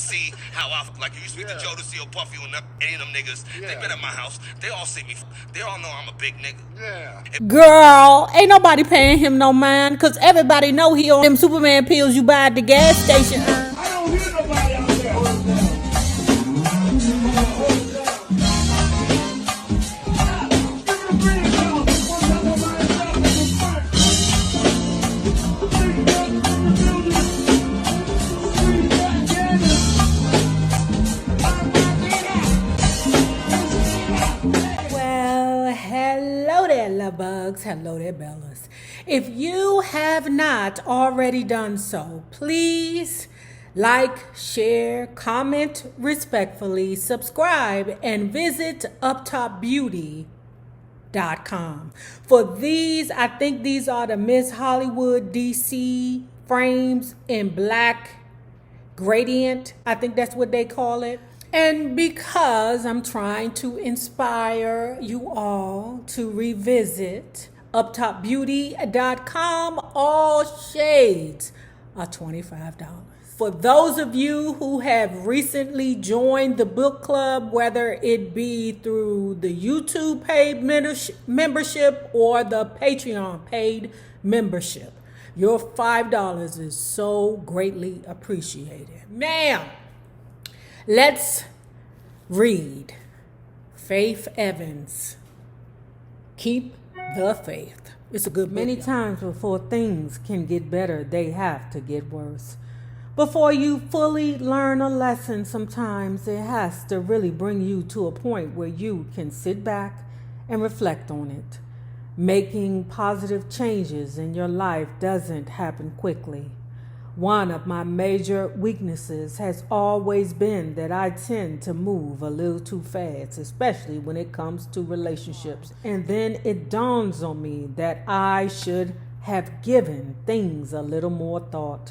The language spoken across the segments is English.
see how I like. You speak to Jodeci or Puffy or any of them niggas. They been at my house. They all see me. They all know I'm a big nigga. Yeah. Girl, ain't nobody paying him no mind, because everybody know he on them Superman pills you buy at the gas station. I don't hear nobody out there. Hold it down. Well, hello there, love bugs. Hello there, Bellas. If you have not already done so, please like, share, comment respectfully, subscribe, and visit uptopbeauty.com. For these, I think these are the Miss Hollywood DC frames in black gradient. I think that's what they call it. And because I'm trying to inspire you all to revisit uptopbeauty.com, all shades are $25. For those of you who have recently joined the book club, whether it be through the YouTube paid membership or the Patreon paid membership, your $5 is so greatly appreciated. Now, let's read Faith Evans, Keep the Faith. It's a good book. Many times before things can get better, they have to get worse. Before you fully learn a lesson, sometimes it has to really bring you to a point where you can sit back and reflect on it. Making positive changes in your life doesn't happen quickly. One of my major weaknesses has always been that I tend to move a little too fast, especially when it comes to relationships. And then it dawns on me that I should have given things a little more thought.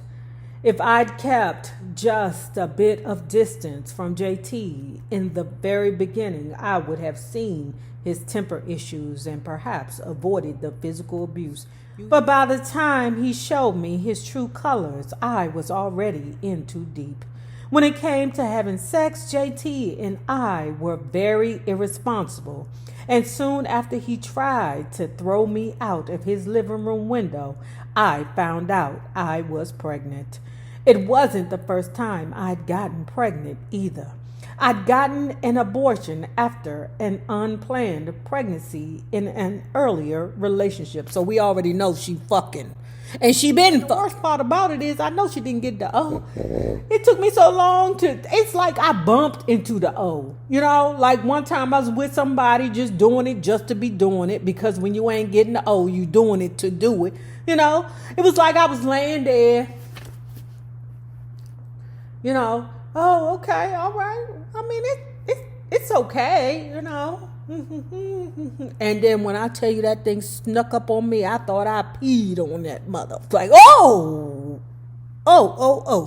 If I'd kept just a bit of distance from JT in the very beginning, I would have seen his temper issues and perhaps avoided the physical abuse. But by the time he showed me his true colors, I was already in too deep. When it came to having sex, JT and I were very irresponsible. And soon after he tried to throw me out of his living room window, I found out I was pregnant. It wasn't the first time I'd gotten pregnant either. I'd gotten an abortion after an unplanned pregnancy in an earlier relationship. So we already know she fucking. And she been. The worst part about it is I know she didn't get the O. It took me so long it's like I bumped into the O. You know, like one time I was with somebody just doing it just to be doing it, because when you ain't getting the O, you doing it to do it. You know, it was like I was laying there, you know, oh, okay, all right. I mean, it's okay, you know. And then when I tell you that thing snuck up on me, I thought I peed on that mother. Like, oh.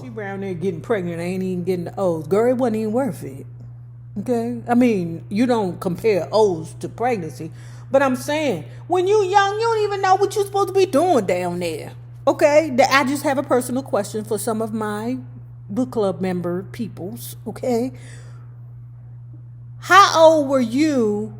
She around there getting pregnant, ain't even getting the O's. Girl, it wasn't even worth it. Okay? I mean, you don't compare O's to pregnancy. But I'm saying, when you young, you don't even know what you're supposed to be doing down there. Okay? I just have a personal question for some of my book club member peoples, okay? How old were you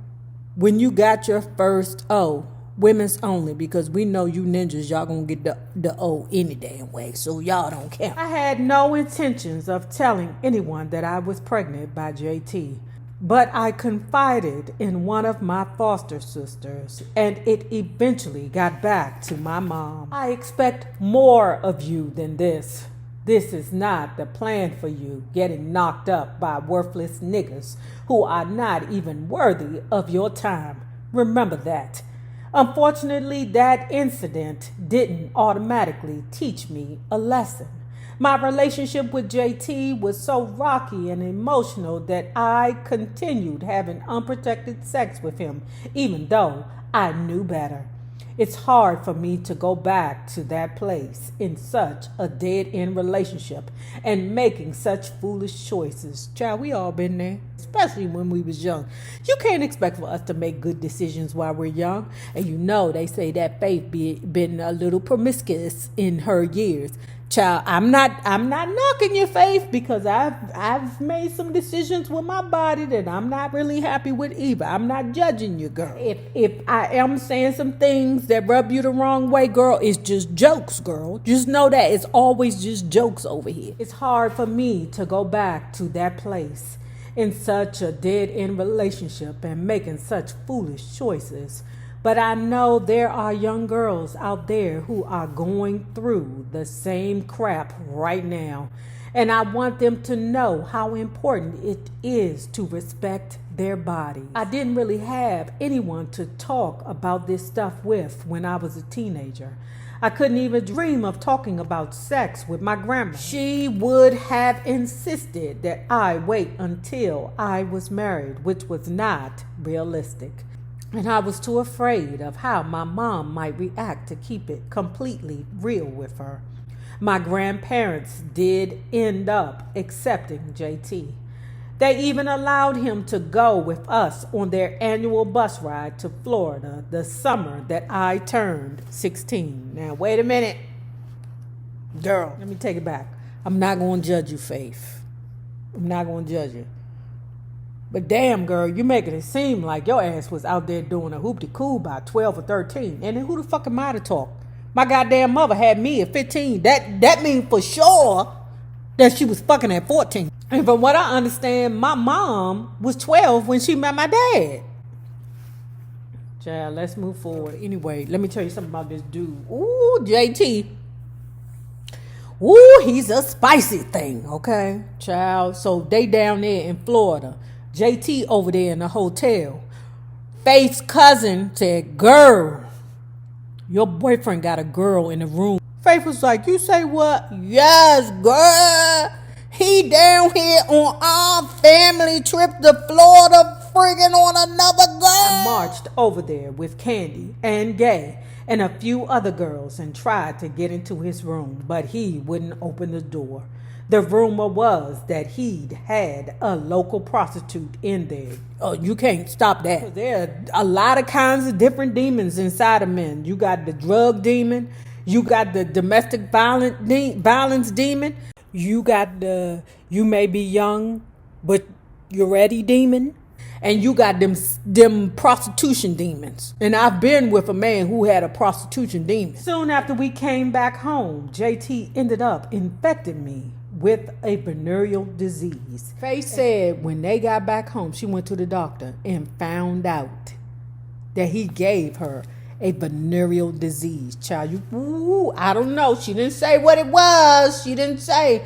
when you got your first O? Women's only, because we know you ninjas, y'all gonna get the O any damn way, so y'all don't care. I had no intentions of telling anyone that I was pregnant by JT, but I confided in one of my foster sisters, and it eventually got back to my mom. I expect more of you than this. This is not the plan for you, getting knocked up by worthless niggas who are not even worthy of your time. Remember that. Unfortunately, that incident didn't automatically teach me a lesson. My relationship with JT was so rocky and emotional that I continued having unprotected sex with him, even though I knew better. It's hard for me to go back to that place in such a dead-end relationship and making such foolish choices. Child, we all been there, especially when we was young. You can't expect for us to make good decisions while we're young. And you know they say that Faith been a little promiscuous in her years. Child, I'm not knocking your faith, because I've made some decisions with my body that I'm not really happy with either. I'm not judging you, girl. If I am saying some things that rub you the wrong way, girl, it's just jokes, girl. Just know that it's always just jokes over here. It's hard for me to go back to that place in such a dead-end relationship and making such foolish choices. But I know there are young girls out there who are going through the same crap right now. And I want them to know how important it is to respect their bodies. I didn't really have anyone to talk about this stuff with when I was a teenager. I couldn't even dream of talking about sex with my grandma. She would have insisted that I wait until I was married, which was not realistic. And I was too afraid of how my mom might react to keep it completely real with her. My grandparents did end up accepting JT. They even allowed him to go with us on their annual bus ride to Florida the summer that I turned 16. Now, wait a minute. Girl, let me take it back. I'm not going to judge you, Faith. I'm not going to judge you. But damn, girl, you making it seem like your ass was out there doing a hoop-de-coo by 12 or 13. And then who the fuck am I to talk? My goddamn mother had me at 15. That means for sure that she was fucking at 14. And from what I understand, my mom was 12 when she met my dad. Child, let's move forward. Anyway, let me tell you something about this dude. Ooh, JT. Ooh, he's a spicy thing, okay? Child, so they down there in Florida. JT over there in the hotel. Faith's cousin said, girl, your boyfriend got a girl in the room. Faith was like, you say what? Yes, girl. He down here on our family trip to Florida friggin' on another girl. I marched over there with Candy and Gay and a few other girls and tried to get into his room, but he wouldn't open the door. The rumor was that he'd had a local prostitute in there. Oh, you can't stop that. There are a lot of kinds of different demons inside of men. You got the drug demon. You got the domestic violence demon. You got the you may be young, but you're ready demon. And you got them prostitution demons. And I've been with a man who had a prostitution demon. Soon after we came back home, JT ended up infecting me with a venereal disease. Faye said when they got back home, she went to the doctor and found out that he gave her a venereal disease. Child, I don't know. She didn't say what it was. She didn't say.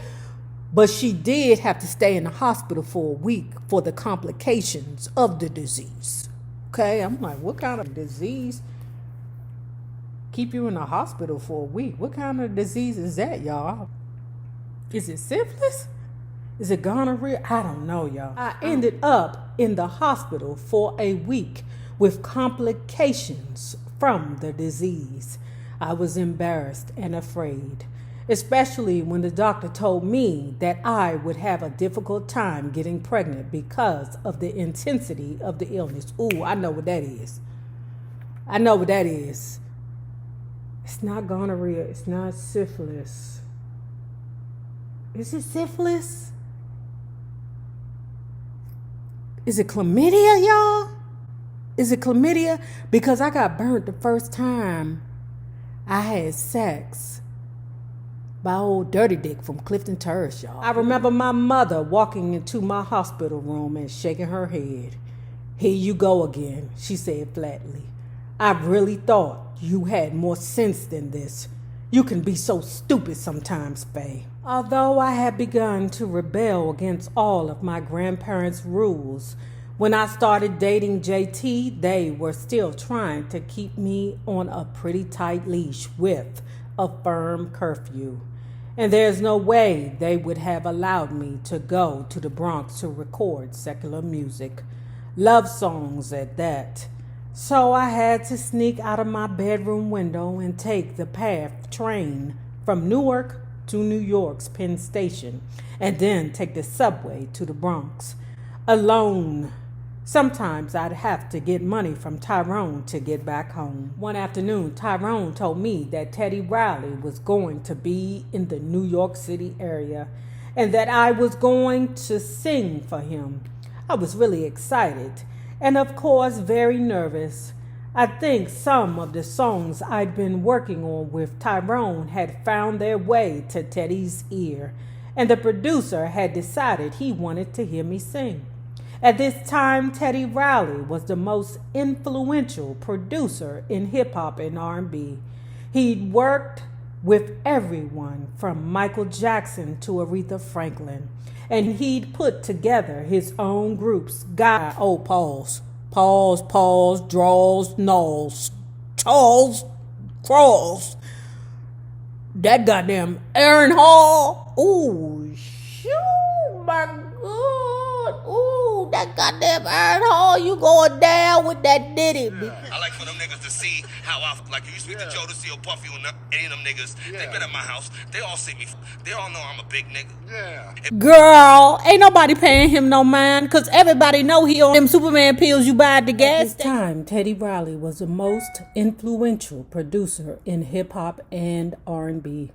But she did have to stay in the hospital for a week for the complications of the disease. Okay, I'm like, what kind of disease keep you in the hospital for a week? What kind of disease is that, y'all? Is it syphilis? Is it gonorrhea? I don't know, y'all. I ended up in the hospital for a week with complications from the disease. I was embarrassed and afraid, especially when the doctor told me that I would have a difficult time getting pregnant because of the intensity of the illness. Ooh, I know what that is. I know what that is. It's not gonorrhea. It's not syphilis. Is it syphilis? Is it chlamydia, y'all? Is it chlamydia? Because I got burnt the first time I had sex by old Dirty Dick from Clifton Terrace, y'all. I remember my mother walking into my hospital room and shaking her head. Here you go again, she said flatly. I really thought you had more sense than this. You can be so stupid sometimes, Faye. Although I had begun to rebel against all of my grandparents' rules, when I started dating JT, they were still trying to keep me on a pretty tight leash with a firm curfew. And there's no way they would have allowed me to go to the Bronx to record secular music, love songs at that. So I had to sneak out of my bedroom window and take the PATH train from Newark to New York's Penn Station, and then take the subway to the Bronx. Alone, Sometimes I'd have to get money from Tyrone to get back home. One afternoon, Tyrone told me that Teddy Riley was going to be in the New York City area and that I was going to sing for him. I was really excited and, of course, very nervous. I think some of the songs I'd been working on with Tyrone had found their way to Teddy's ear, and the producer had decided he wanted to hear me sing. At this time, Teddy Riley was the most influential producer in hip-hop and R&B. He'd worked with everyone from Michael Jackson to Aretha Franklin, and he'd put together his own groups. Pause, draws, nulls, Charles, crawls. That goddamn Aaron Hall. Ooh, shoot, my God. Ooh, that goddamn Aaron Hall, you going down with that ditty. I like for them niggas to see how I like. You speak to Joe to see or Puffy or any of them niggas. They been at my house. They all see me. They all know I'm a big nigga. Yeah. Girl, ain't nobody paying him no mind, because everybody know he on them Superman pills you buy at the gas station. At this time, Teddy Riley was the most influential producer in hip-hop and R&B.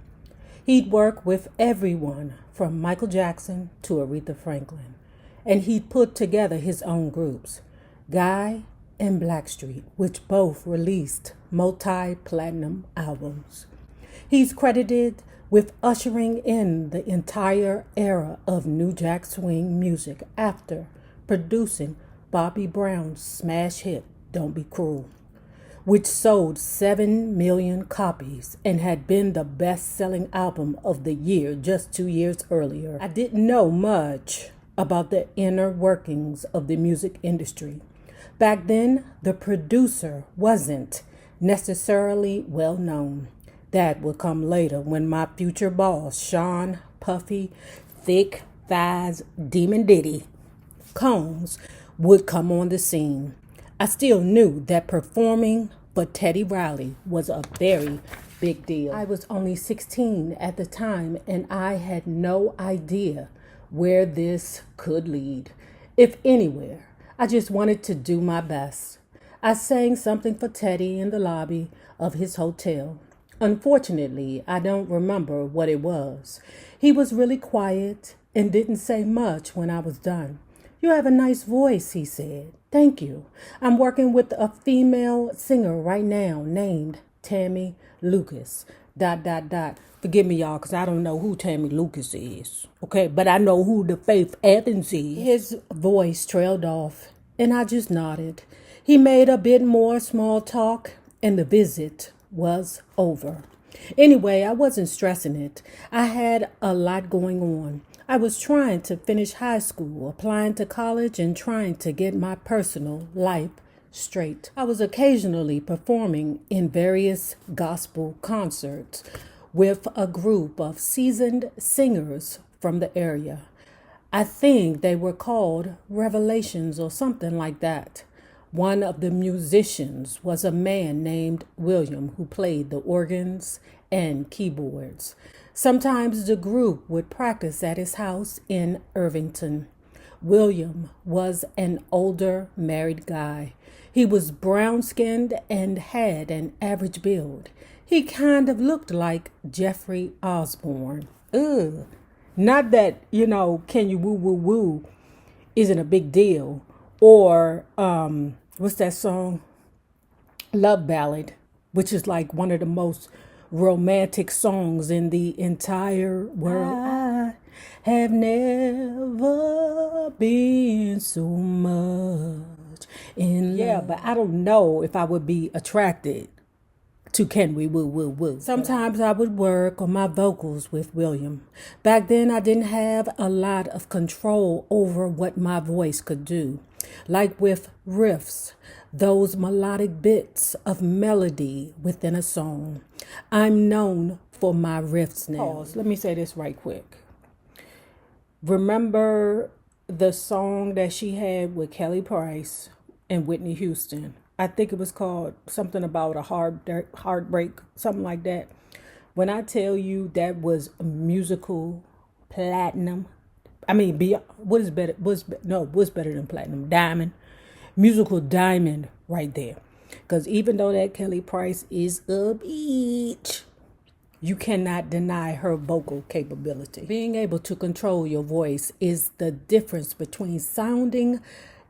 He'd work with everyone from Michael Jackson to Aretha Franklin, and he'd put together his own groups, Guy and Blackstreet, which both released multi-platinum albums. He's credited with ushering in the entire era of New Jack Swing music after producing Bobby Brown's smash hit, Don't Be Cruel, which sold 7 million copies and had been the best-selling album of the year just 2 years earlier. I didn't know much about the inner workings of the music industry. Back then, the producer wasn't necessarily well known. That would come later when my future boss, Sean Puffy, Thick Thighs, Demon Diddy Combs, would come on the scene. I still knew that performing for Teddy Riley was a very big deal. I was only 16 at the time, and I had no idea where this could lead, if anywhere. I just wanted to do my best. I sang something for Teddy in the lobby of his hotel. Unfortunately, I don't remember what it was. He was really quiet and didn't say much when I was done. "You have a nice voice," he said. "Thank you. I'm working with a female singer right now named Tammy Lucas. ... Forgive me, y'all, because I don't know who Tammy Lucas is. Okay, but I know who the Faith Evans is." His voice trailed off, and I just nodded. He made a bit more small talk, and the visit was over. Anyway, I wasn't stressing it. I had a lot going on. I was trying to finish high school, applying to college, and trying to get my personal life straight. I was occasionally performing in various gospel concerts with a group of seasoned singers from the area. I think they were called Revelations or something like that. One of the musicians was a man named William who played the organs and keyboards. Sometimes the group would practice at his house in Irvington. William was an older married guy. He was brown-skinned and had an average build. He kind of looked like Jeffrey Osborne. Ugh. Not that, Can You Woo Woo Woo isn't a big deal. Or, what's that song? Love Ballad, which is like one of the most romantic songs in the entire world. I have never been so much in love. Yeah, but I don't know if I would be attracted to Can We Woo Woo Woo. Sometimes I would work on my vocals with William. Back then, I didn't have a lot of control over what my voice could do. Like with riffs, those melodic bits of melody within a song. I'm known for my riffs now. Pause. Let me say this right quick. Remember the song that she had with Kelly Price and Whitney Houston? I think it was called something about a heartbreak, something like that. When I tell you that was musical platinum, I mean, what's better than platinum? Diamond. musical diamond right there. Because even though that Kelly Price is a bitch, you cannot deny her vocal capability. Being able to control your voice is the difference between sounding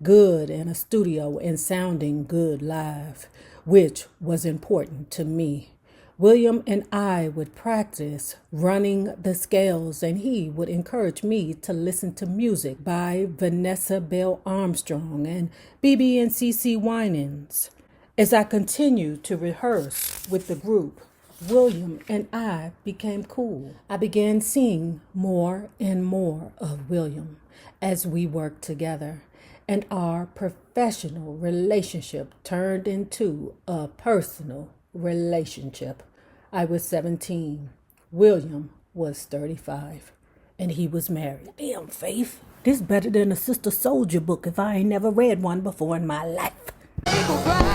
good in a studio and sounding good live, which was important to me. William and I would practice running the scales, and he would encourage me to listen to music by Vanessa Bell Armstrong and BB and CC Winans. As I continued to rehearse with the group, William and I became cool. I began seeing more and more of William as we worked together, and our professional relationship turned into a personal relationship. I was 17. William was 35, and he was married. Damn, Faith. This better than a Sister Soldier book if I ain't never read one before in my life.